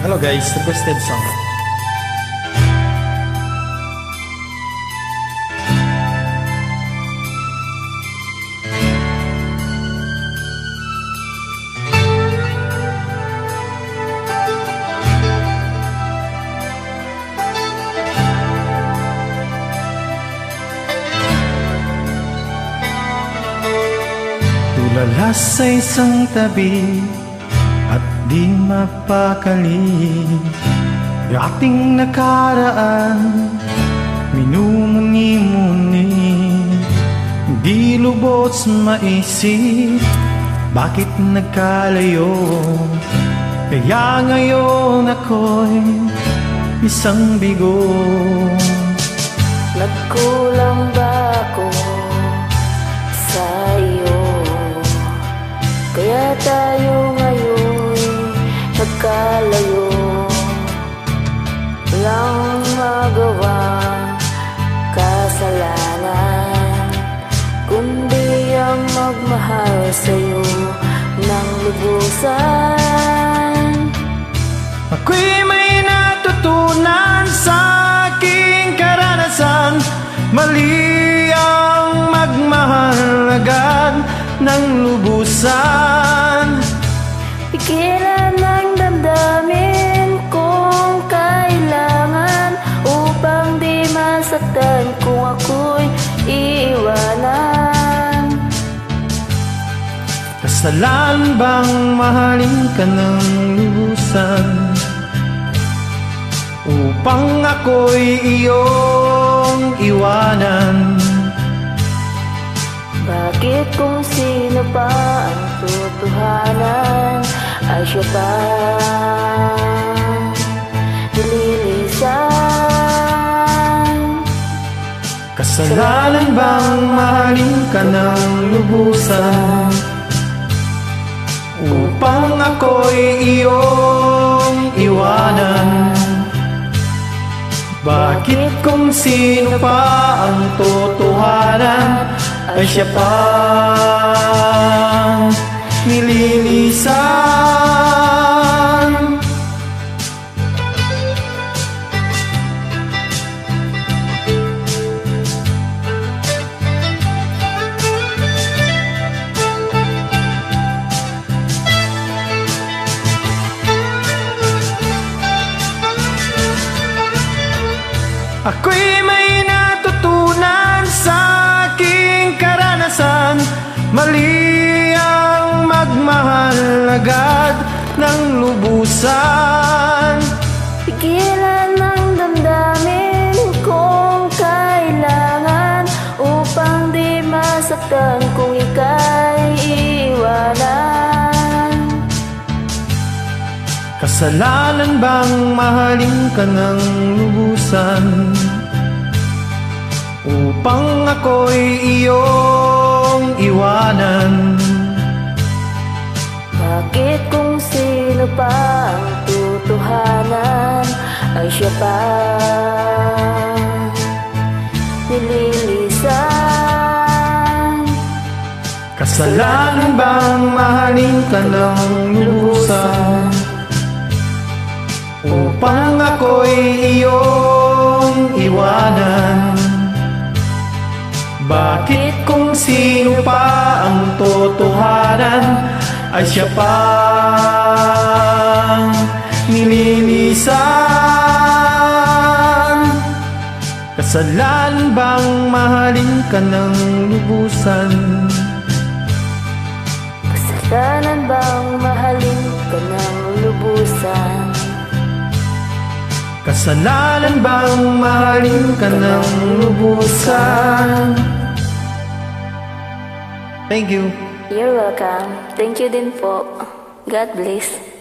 Hello guys, requested song. Tulala sa isang tabi at di mapakali, ating nakaraan minumuni-muni. Di lubos maisip bakit nagkalayo, kaya ngayon ako'y isang bigo. Nagkulang ba ako sa iyo? Kaya tayo ngayon nagkalayo. Walang magawang kasalanan, kundi ang magmahal sa'yo ng lubusan. Ako'y may natutunan sa aking karanasan, mali ang magmahal agad ng lubusan. Pigilan ang damdamin kung kailangan, upang di masaktan kung ako'y iiwanan. Kasalanan bang mahalin ka ng lubusan, upang ako'y iyong iwanan? Bakit kung sino pa ang totohanan ay siya pa nililisan? Kasalanan bang mahalin ka ng lubusan, upang ako'y iyong iwanan? Bakit kung sino pa ang totohanan ay siya pa nililisan? Ako'y may natutunan sa aking karanasan, mali ang magmahal agad ng lubusan. Pigilan ang damdamin kung kailangan, upang di masaktan kung ika'y iwanan. Kasalanan bang mahalin ka ng lubusan, upang ako'y iyong iwanan? Bakit kung sino pa ang totohanan ay siya pa nililisan? Kasalanan bang mahalin ka ng lubusan, upang ako'y iyong iwanan? Bakit kung sino pa ang totohanan ay siya pa nililisan? Kasalanan bang mahalin ka ng lubusan, Kasalanan bang mahalin ka ng lubusan? kasalanan bang mahalin ka ng lubusan? Thank you. You're welcome. Thank you din po. God bless.